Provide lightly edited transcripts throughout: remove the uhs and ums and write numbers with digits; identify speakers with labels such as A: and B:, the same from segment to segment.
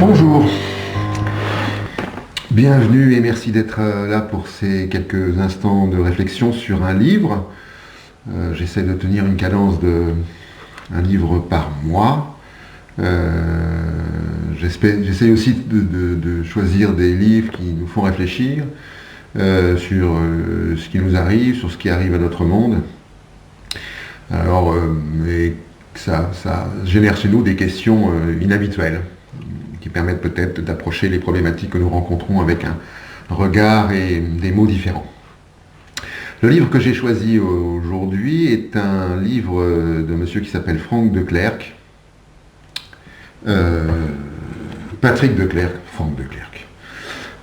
A: Bonjour, bienvenue et merci d'être là pour ces quelques instants de réflexion sur un livre. J'essaie de tenir une cadence de un livre par mois. J'essaie aussi de choisir des livres qui nous font réfléchir sur ce qui nous arrive, sur ce qui arrive à notre monde. Alors, et ça génère chez nous des questions inhabituelles, qui permettent peut-être d'approcher les problématiques que nous rencontrons avec un regard et des mots différents. Le livre que j'ai choisi aujourd'hui est un livre de monsieur qui s'appelle Franck de Clercq. Patrick de Clercq, Franck de Clercq.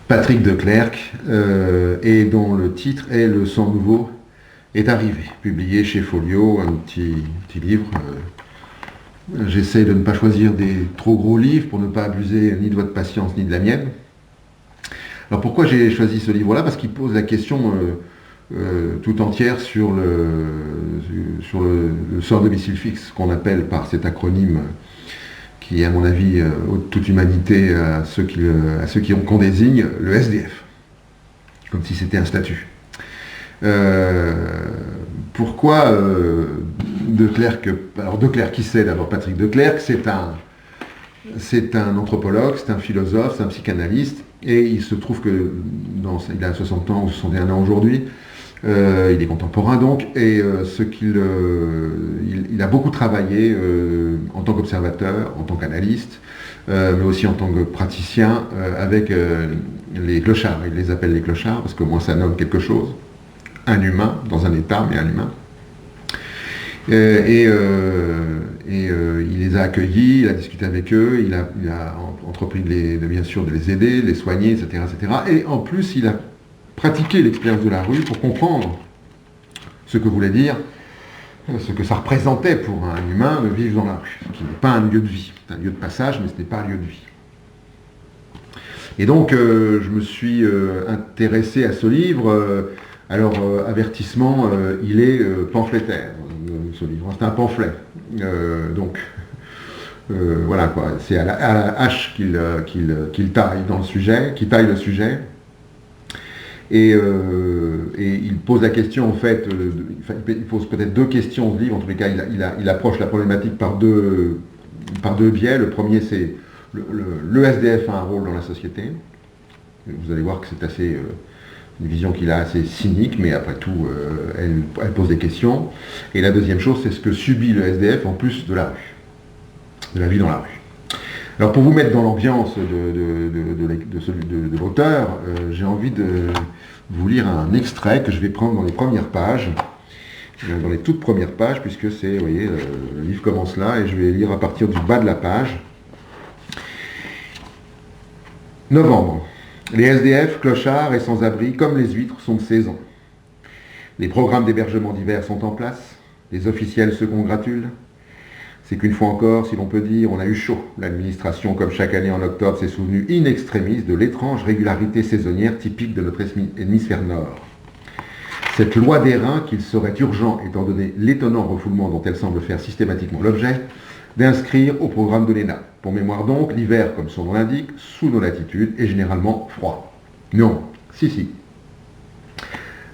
A: Patrick de Clercq, et dont le titre est Le sang nouveau est arrivé, publié chez Folio, un petit livre. J'essaie de ne pas choisir des trop gros livres pour ne pas abuser ni de votre patience ni de la mienne. Alors pourquoi j'ai choisi ce livre-là? Parce qu'il pose la question tout entière sur le sans domicile fixe, qu'on appelle par cet acronyme qui est à mon avis toute humanité à ceux qu'on désigne le SDF, comme si c'était un statut. Pourquoi de Clercq? Alors de Clercq, qui c'est d'abord? Patrick de Clercq, c'est un anthropologue, c'est un philosophe, c'est un psychanalyste, et il se trouve que il a 60 ans ou 61 ans aujourd'hui, il est contemporain donc, et il a beaucoup travaillé en tant qu'observateur, en tant qu'analyste, mais aussi en tant que praticien avec les clochards. Il les appelle les clochards parce que moi ça nomme quelque chose. Un humain, dans un état, mais un humain. Il les a accueillis, il a discuté avec eux, il a entrepris bien sûr de les aider, de les soigner, etc., etc. Et en plus, il a pratiqué l'expérience de la rue pour comprendre ce que voulait dire, ce que ça représentait pour un humain de vivre dans la rue, qui n'est pas un lieu de vie. C'est un lieu de passage, mais ce n'est pas un lieu de vie. Et donc, je me suis intéressé à ce livre. Alors, avertissement, il est pamphlétaire, ce livre. C'est un pamphlet. Voilà quoi. C'est à la hache qu'il taille dans le sujet, qu'il taille le sujet. Et il pose la question, en fait, il pose peut-être deux questions ce livre. En tous les cas, il approche la problématique par deux biais. Le premier, c'est le SDF a un rôle dans la société. Vous allez voir que c'est assez... une vision qu'il a assez cynique, mais après tout, elle pose des questions. Et la deuxième chose, c'est ce que subit le SDF en plus de la rue, de la vie dans la rue. Alors pour vous mettre dans l'ambiance de l'auteur, j'ai envie de vous lire un extrait que je vais prendre dans les premières pages, dans les toutes premières pages, puisque c'est, vous voyez, le livre commence là, et je vais lire à partir du bas de la page. Novembre. Les SDF, clochards et sans-abri, comme les huîtres, sont de saison. Les programmes d'hébergement d'hiver sont en place. Les officiels se congratulent. C'est qu'une fois encore, si l'on peut dire, on a eu chaud. L'administration, comme chaque année en octobre, s'est souvenue in extremis de l'étrange régularité saisonnière typique de notre hémisphère nord. Cette loi des reins qu'il serait urgent, étant donné l'étonnant refoulement dont elle semble faire systématiquement l'objet, d'inscrire au programme de l'ENA. Pour mémoire donc, l'hiver, comme son nom l'indique, sous nos latitudes, est généralement froid. Non, si.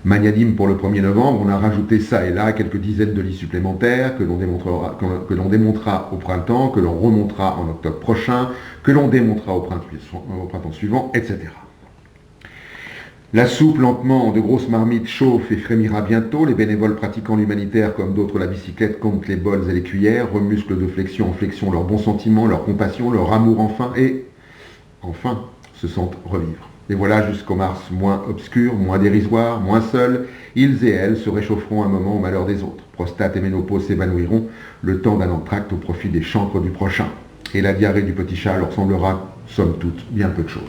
A: Magnanime pour le 1er novembre, on a rajouté ça et là quelques dizaines de lits supplémentaires que l'on démontrera au printemps, que l'on remontera en octobre prochain, que l'on démontera au printemps suivant, etc. La soupe, lentement, de grosses marmites chauffe et frémira bientôt. Les bénévoles pratiquant l'humanitaire, comme d'autres la bicyclette, comptent les bols et les cuillères, remusclent de flexion en flexion leurs bons sentiments, leur compassion, leur amour enfin se sentent revivre. Et voilà jusqu'au mars moins obscur, moins dérisoire, moins seul, ils et elles se réchaufferont un moment au malheur des autres. Prostate et ménopause s'évanouiront, le temps d'un entracte au profit des chancres du prochain. Et la diarrhée du petit chat leur semblera, somme toute, bien peu de choses.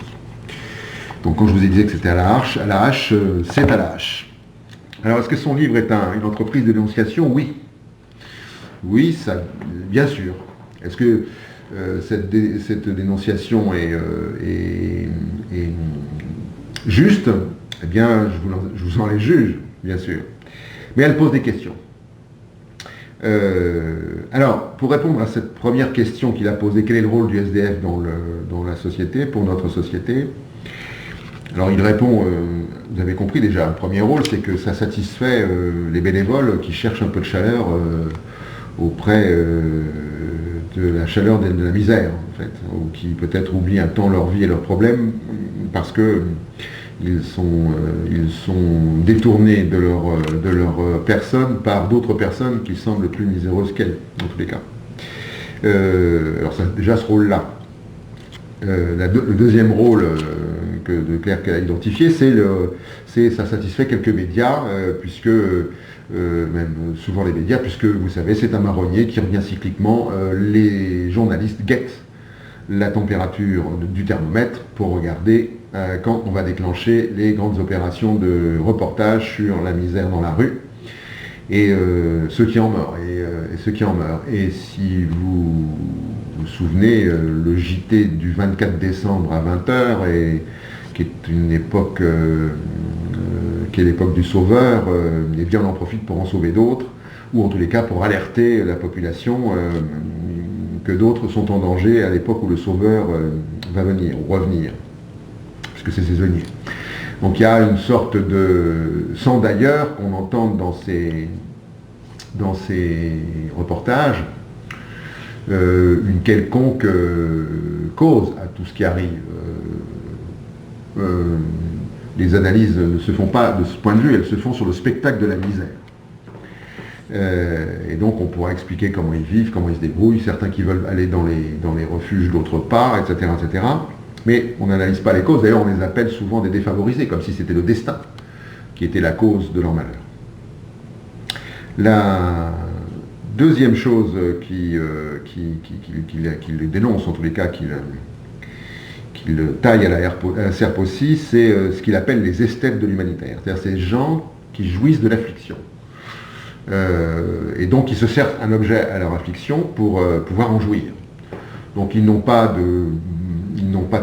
A: Donc quand je vous ai dit que c'était à la hache, c'est à la hache. Alors est-ce que son livre est une entreprise de dénonciation? Oui. Oui, ça, bien sûr. Est-ce que cette dénonciation est juste? Eh bien, je vous en les juge, bien sûr. Mais elle pose des questions. Alors, pour répondre à cette première question qu'il a posée, quel est le rôle du SDF dans la société, pour notre société? Alors il répond, vous avez compris déjà, le premier rôle, c'est que ça satisfait les bénévoles qui cherchent un peu de chaleur auprès de la chaleur de la misère, en fait, ou qui peut-être oublient un temps leur vie et leurs problèmes parce que ils sont détournés de leur personne par d'autres personnes qui semblent plus miséreuses qu'elles, dans tous les cas. Alors ça, déjà ce rôle-là. Le deuxième rôle de Clerc qu'elle a identifié, c'est ça satisfait quelques médias, puisque même souvent les médias, puisque vous savez, c'est un marronnier qui revient cycliquement. Les journalistes guettent la température du thermomètre pour regarder quand on va déclencher les grandes opérations de reportage sur la misère dans la rue et ceux qui en meurent et ceux qui en meurent. Et si vous vous souvenez, le JT du 24 décembre à 20h, qui est une époque qui est l'époque du sauveur, et bien on en profite pour en sauver d'autres, ou en tous les cas pour alerter la population que d'autres sont en danger à l'époque où le sauveur va venir ou revenir, puisque c'est saisonnier. Donc il y a une sorte de, sans d'ailleurs qu'on entende dans ces reportages, une quelconque cause à tout ce qui arrive. Les analyses ne se font pas de ce point de vue, elles se font sur le spectacle de la misère. Et donc on pourra expliquer comment ils vivent, comment ils se débrouillent, certains qui veulent aller dans les refuges, d'autres pas, etc., etc. Mais on n'analyse pas les causes, d'ailleurs on les appelle souvent des défavorisés, comme si c'était le destin qui était la cause de leur malheur. La deuxième chose qu'il dénonce, en tous les cas qu'il taille à la serpe aussi, c'est ce qu'il appelle les esthètes de l'humanitaire, c'est-à-dire ces gens qui jouissent de l'affliction. Et donc ils se servent un objet à leur affliction pour pouvoir en jouir. Donc ils n'ont pas de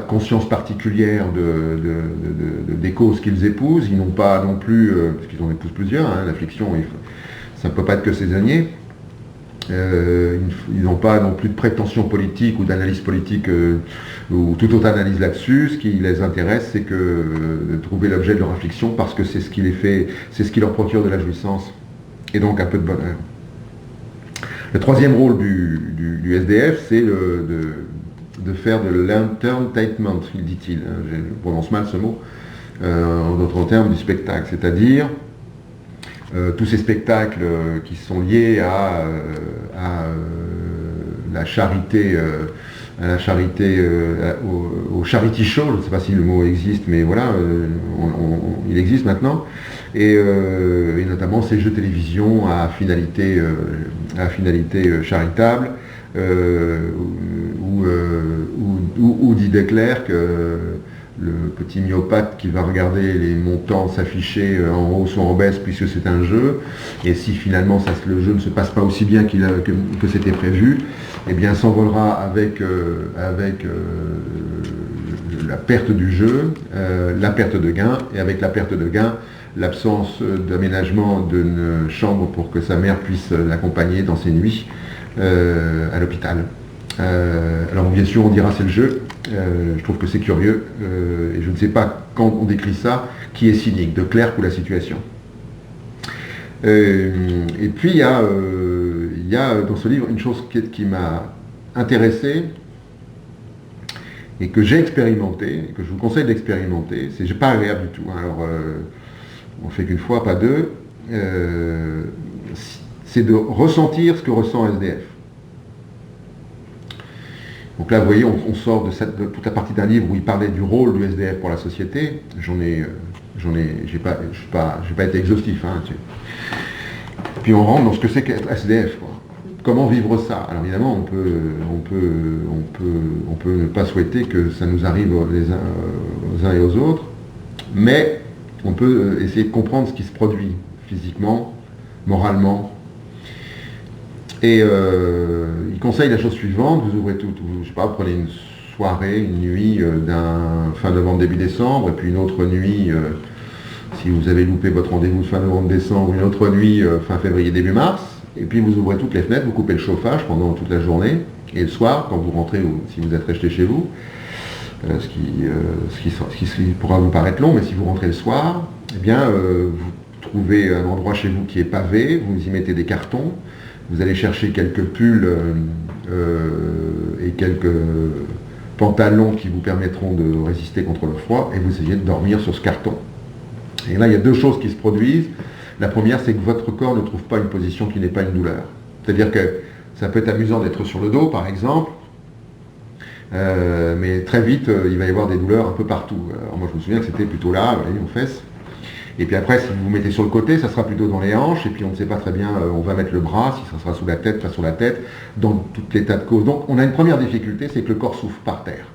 A: conscience particulière des causes qu'ils épousent, ils n'ont pas non plus, parce qu'ils en épousent plusieurs, hein, l'affliction, ça ne peut pas être que saisonnier, ils n'ont pas non plus de prétention politique ou d'analyse politique ou toute autre analyse là-dessus. Ce qui les intéresse, c'est de trouver l'objet de leur affliction parce que c'est ce qui les fait, c'est ce qui leur procure de la jouissance et donc un peu de bonheur. Le troisième rôle du SDF, c'est de faire de l'entertainment, dit-il, je prononce mal ce mot, en d'autres termes, du spectacle, c'est-à-dire tous ces spectacles qui sont liés à la charité, au charity show, je ne sais pas si le mot existe, mais voilà, il existe maintenant, et notamment ces jeux télévision à finalité charitable, où dit Declercq, le petit myopathe qui va regarder les montants s'afficher en hausse ou en baisse puisque c'est un jeu, et si finalement le jeu ne se passe pas aussi bien que c'était prévu, eh bien s'envolera avec la perte du jeu, la perte de gain, et avec la perte de gain, l'absence d'aménagement d'une chambre pour que sa mère puisse l'accompagner dans ses nuits à l'hôpital. Alors bien sûr on dira c'est le jeu, je trouve que c'est curieux, et je ne sais pas quand on décrit ça, qui est cynique, Declercq ou la situation. Et puis il y a dans ce livre une chose qui m'a intéressé et que j'ai expérimenté, et que je vous conseille d'expérimenter, c'est pas agréable du tout, hein. Alors on fait qu'une fois, pas deux, c'est de ressentir ce que ressent SDF. Donc là, vous voyez, on sort de toute la partie d'un livre où il parlait du rôle du SDF pour la société. J'ai pas été exhaustif, hein, là-dessus. Puis on rentre dans ce que c'est qu'être SDF, quoi. Comment vivre ça? Alors évidemment, on peut ne pas souhaiter que ça nous arrive aux uns et aux autres, mais on peut essayer de comprendre ce qui se produit physiquement, moralement. Et il conseille la chose suivante: vous ouvrez je sais pas, vous prenez une soirée, une nuit d'un fin novembre, début décembre, et puis une autre nuit, si vous avez loupé votre rendez-vous fin novembre, décembre, une autre nuit fin février, début mars, et puis vous ouvrez toutes les fenêtres, vous coupez le chauffage pendant toute la journée, et le soir, quand vous rentrez, ou si vous êtes resté chez vous, ce qui pourra vous paraître long, mais si vous rentrez le soir, eh bien, vous trouvez un endroit chez vous qui est pavé, vous y mettez des cartons, vous allez chercher quelques pulls et quelques pantalons qui vous permettront de résister contre le froid, et vous essayez de dormir sur ce carton. Et là, il y a deux choses qui se produisent. La première, c'est que votre corps ne trouve pas une position qui n'est pas une douleur. C'est-à-dire que ça peut être amusant d'être sur le dos, par exemple, mais très vite, il va y avoir des douleurs un peu partout. Alors moi, je me souviens que c'était plutôt là, aux fesses. Et puis après, si vous vous mettez sur le côté, ça sera plutôt dans les hanches, et puis on ne sait pas très bien, on va mettre le bras, si ça sera sous la tête, pas sur la tête, dans tout les tas de causes. Donc on a une première difficulté, c'est que le corps souffle par terre.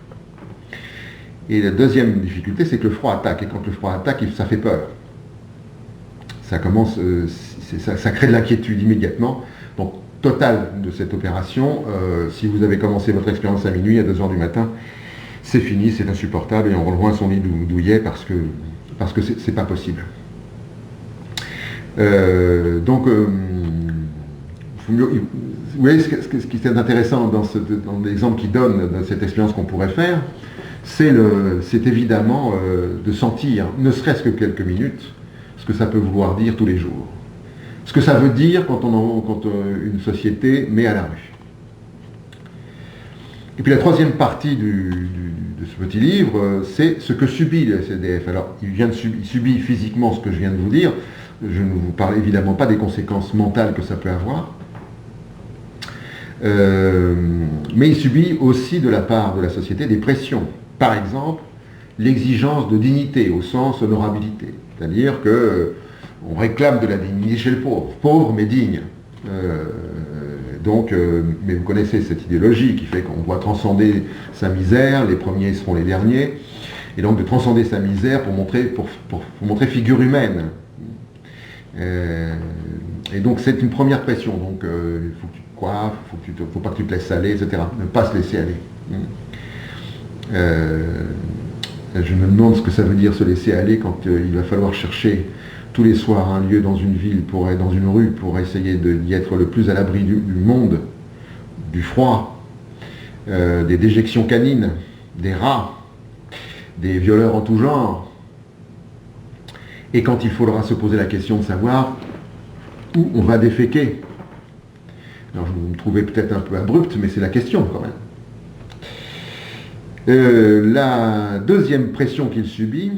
A: Et la deuxième difficulté, c'est que le froid attaque, et quand le froid attaque, ça fait peur. Ça commence, ça crée de l'inquiétude immédiatement. Donc total de cette opération, si vous avez commencé votre expérience à minuit, à 2h du matin, c'est fini, c'est insupportable, et on rejoint son lit douillet parce que c'est pas possible. Vous voyez ce qui est intéressant dans l'exemple qu'il donne, dans cette expérience qu'on pourrait faire, c'est évidemment de sentir, ne serait-ce que quelques minutes, ce que ça peut vouloir dire tous les jours. Ce que ça veut dire quand une société met à la rue. Et puis la troisième partie de ce petit livre, c'est ce que subit le SDF. Alors, il subit physiquement ce que je viens de vous dire. Je ne vous parle évidemment pas des conséquences mentales que ça peut avoir. Mais il subit aussi de la part de la société des pressions. Par exemple, l'exigence de dignité au sens honorabilité. C'est-à-dire qu'on réclame de la dignité chez le pauvre mais digne. Mais vous connaissez cette idéologie qui fait qu'on doit transcender sa misère, les premiers seront les derniers, et donc de transcender sa misère pour montrer figure humaine. Et donc c'est une première pression, donc il faut que tu te coiffes, faut pas que tu te laisses aller, etc. Ne pas se laisser aller. Je me demande ce que ça veut dire se laisser aller quand il va falloir chercher tous les soirs un lieu dans une ville, dans une rue, pour essayer d'y être le plus à l'abri du monde, du froid, des déjections canines, des rats, des violeurs en tout genre. Et quand il faudra se poser la question de savoir où on va déféquer. Alors je me trouvais peut-être un peu abrupte, mais c'est la question quand même. La deuxième pression qu'il subit,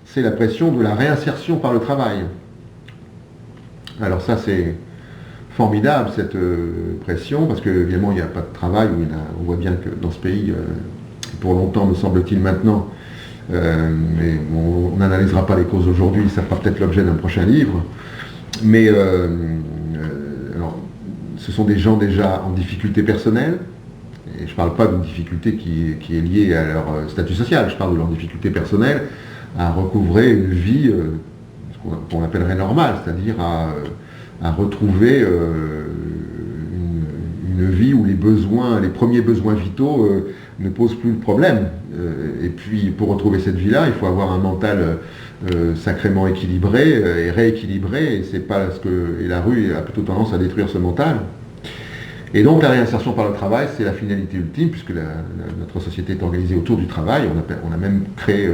A: c'est la pression de la réinsertion par le travail. Alors ça, c'est formidable, cette pression, parce que évidemment, il n'y a pas de travail, on voit bien que dans ce pays, pour longtemps, me semble-t-il maintenant, mais on n'analysera pas les causes aujourd'hui, ça fera peut-être l'objet d'un prochain livre, mais alors, ce sont des gens déjà en difficulté personnelle, et je ne parle pas d'une difficulté qui est liée à leur statut social, je parle de leur difficulté personnelle, à recouvrer une vie qu'on appellerait normale, c'est-à-dire à retrouver une vie où les premiers besoins vitaux ne posent plus de problème. Et puis pour retrouver cette vie-là, il faut avoir un mental sacrément équilibré et rééquilibré, et c'est pas et la rue a plutôt tendance à détruire ce mental. Et donc la réinsertion par le travail, c'est la finalité ultime, puisque notre société est organisée autour du travail. On a même créé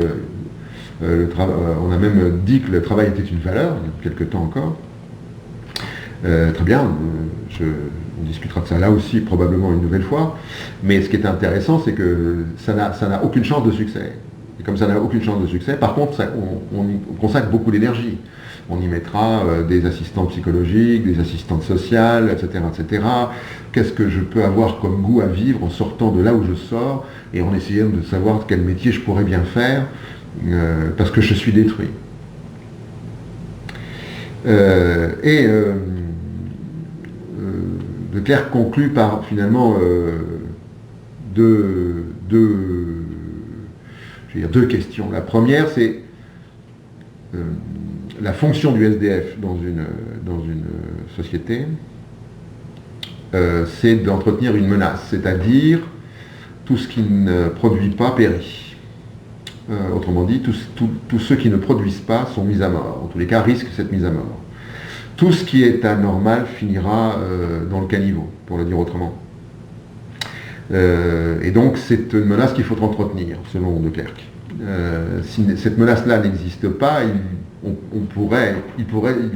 A: on a même dit que le travail était une valeur, il y a quelques temps encore. Très bien, on discutera de ça là aussi probablement une nouvelle fois, mais ce qui est intéressant, c'est que ça n'a aucune chance de succès. Et comme ça n'a aucune chance de succès, par contre, on y consacre beaucoup d'énergie. On y mettra des assistants psychologiques, des assistantes sociales, etc., etc. Qu'est-ce que je peux avoir comme goût à vivre en sortant de là où je sors et en essayant de savoir quel métier je pourrais bien faire, parce que je suis détruit. De Clercq conclut par finalement deux questions. La première, c'est la fonction du SDF dans une société, c'est d'entretenir une menace, c'est-à-dire tout ce qui ne produit pas périt. Autrement dit, tous ceux qui ne produisent pas sont mis à mort, en tous les cas risquent cette mise à mort. tout ce qui est anormal finira dans le caniveau, pour le dire autrement. Et donc c'est une menace qu'il faut entretenir, selon De Clercq. Si cette menace-là n'existe pas, il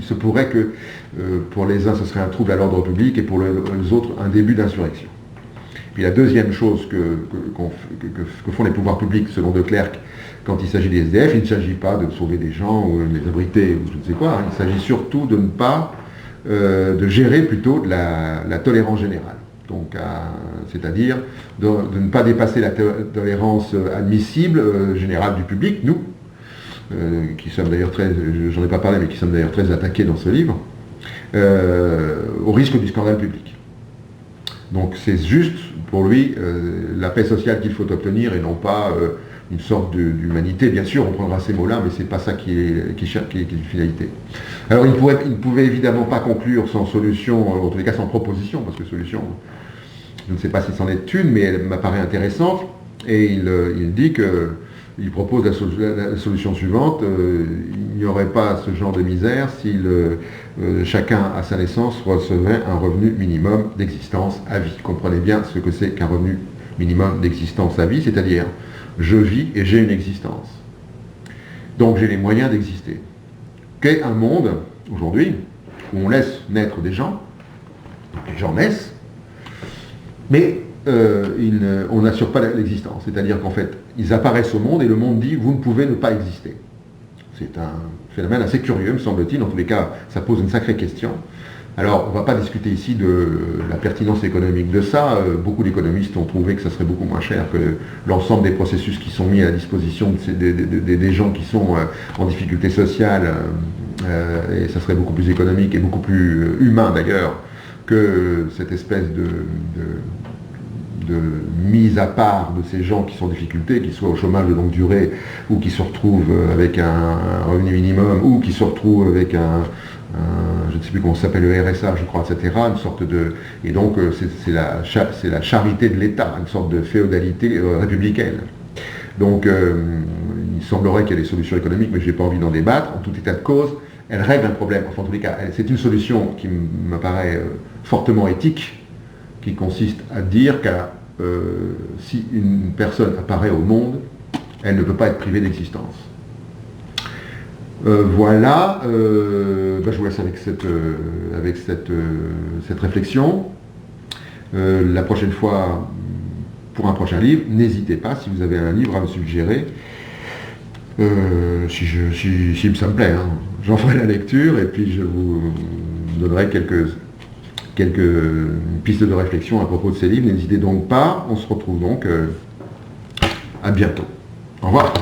A: se pourrait que pour les uns ce serait un trouble à l'ordre public et pour les autres un début d'insurrection. Puis la deuxième chose que font les pouvoirs publics, selon De Clercq, quand il s'agit des SDF, il ne s'agit pas de sauver des gens ou de les abriter ou je ne sais quoi, hein. Il s'agit surtout de ne pas, de gérer plutôt de la tolérance générale. Donc, c'est-à-dire de ne pas dépasser la tolérance admissible générale du public, nous, qui sommes d'ailleurs très, j'en ai pas parlé, mais qui sommes d'ailleurs très attaqués dans ce livre, au risque du scandale public. Donc c'est juste, pour lui, la paix sociale qu'il faut obtenir et non pas une sorte d'humanité. Bien sûr, on prendra ces mots-là, mais c'est pas ça qui est une finalité. Alors il ne pouvait évidemment pas conclure sans solution, en tous les cas sans proposition, parce que solution, je ne sais pas si c'en est une, mais elle m'apparaît intéressante, et il dit que il propose la solution suivante, il n'y aurait pas ce genre de misère si chacun à sa naissance recevait un revenu minimum d'existence à vie. Comprenez bien ce que c'est qu'un revenu minimum d'existence à vie, c'est-à-dire je vis et j'ai une existence. Donc j'ai les moyens d'exister. Qu'est un monde, aujourd'hui, où on laisse naître des gens, les gens naissent, mais on n'assure pas l'existence. C'est-à-dire qu'en fait, ils apparaissent au monde et le monde dit « vous ne pouvez ne pas exister ». C'est un phénomène assez curieux, me semble-t-il. En tous les cas, ça pose une sacrée question. Alors, on ne va pas discuter ici de la pertinence économique de ça. Beaucoup d'économistes ont trouvé que ça serait beaucoup moins cher que l'ensemble des processus qui sont mis à la disposition des gens qui sont en difficulté sociale. Et ça serait beaucoup plus économique et beaucoup plus humain, d'ailleurs, que cette espèce de mise à part de ces gens qui sont en difficulté, qu'ils soient au chômage de longue durée, ou qui se retrouvent avec un revenu minimum, ou qui se retrouvent avec je ne sais plus comment ça s'appelle, le RSA, je crois, etc. Une sorte de... Et donc, c'est la charité de l'État, une sorte de féodalité républicaine. Donc, il semblerait qu'il y ait des solutions économiques, mais je n'ai pas envie d'en débattre. En tout état de cause, elle règle un problème. Enfin, en tous les cas, c'est une solution qui m'apparaît fortement éthique, qui consiste à dire que si une personne apparaît au monde, elle ne peut pas être privée d'existence. Voilà, je vous laisse avec cette réflexion. La prochaine fois, pour un prochain livre, n'hésitez pas, si vous avez un livre à me suggérer, si ça me plaît, hein, j'en ferai la lecture et puis je vous donnerai quelques pistes de réflexion à propos de ces livres. N'hésitez donc pas, on se retrouve donc à bientôt. Au revoir.